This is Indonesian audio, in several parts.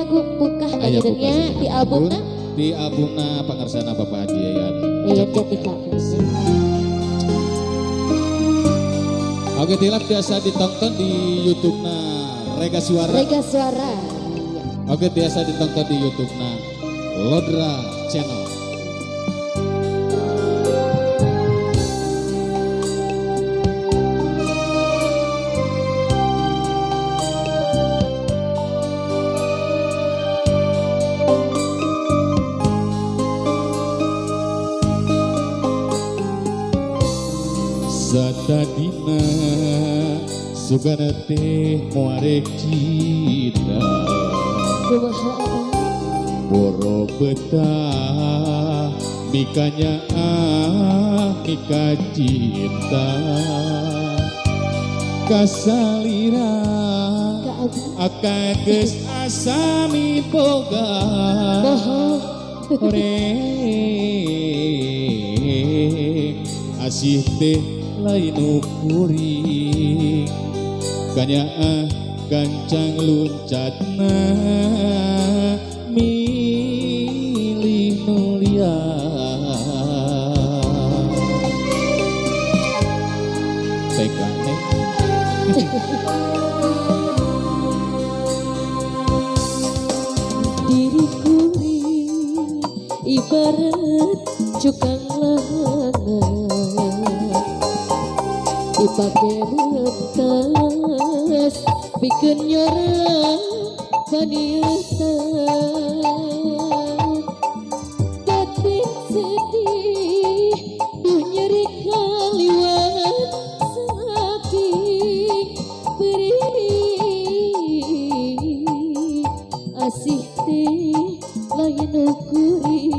lagu pukah Aya akhirnya pukah di albumnya. di albumna pangarsana Bapak Haji Yayan. Yayan Jattika. Oke, tilap biasa ditonton di YouTube-na Rega Suara. Rega Suara. Oke, biasa ditonton di YouTube-na Lodra Channel. Satadina sugana teh muarek cinta boro betah mikanya mika cinta kasalira akages asami boga oreng asih teh lain ukuring kanya gancang luncatna milih mulia tega neng diriku ibarat cukang lengan dipake betas bikin nyorang paniatan batin sedih nyeri kaliwat saking beri asih teh lain ukuri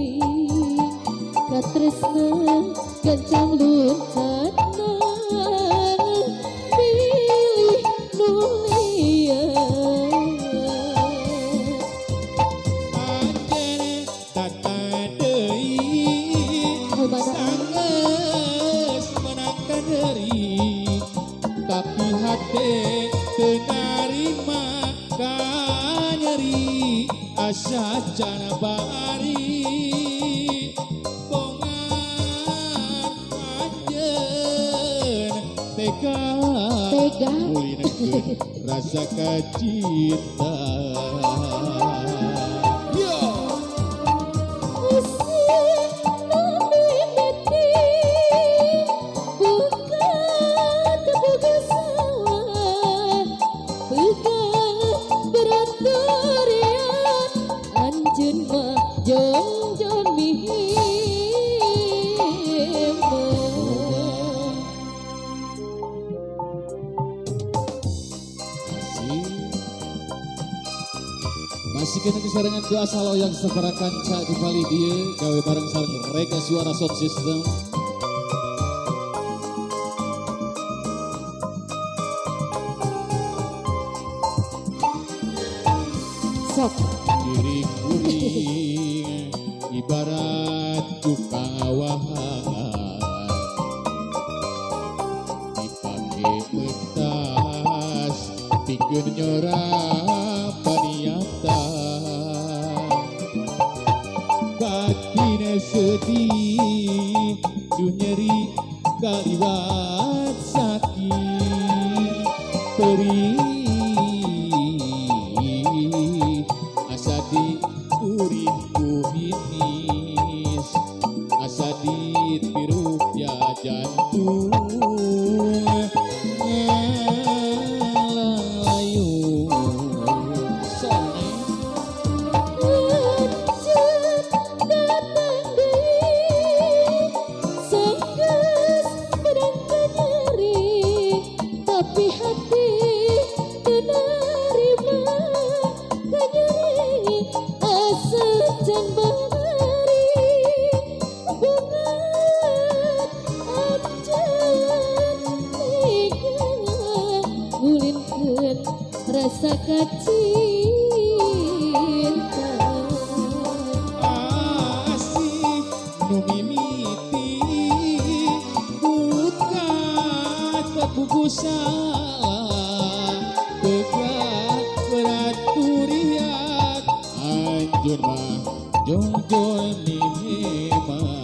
katresna gancang luncatna pilih nulia anjene tata deui sanges menangkan diri tapi hati teu narima kanyeri asa jana bari bongan anjeun tega mulinakeun rasa kacinta. Masih kena disarangan doa salo yang separakan cak di Bali dia gawe bareng sareng Rega Suara Sound System. sok diri kuring ibarat tukang awahan dipake petas pikeun nyorang paniatan batine sedih duh nyeri kaliwat sakit perih asa diuripku hinis asa ditirup ya jantung ngelayu sone tapi hati menerima kenyeri asa dan beri bungat anjan tiga gulinkeun rasa kacinta asih nu mimiti bukan kepugusan tegak beraturiat Jun mah jung jun ni mah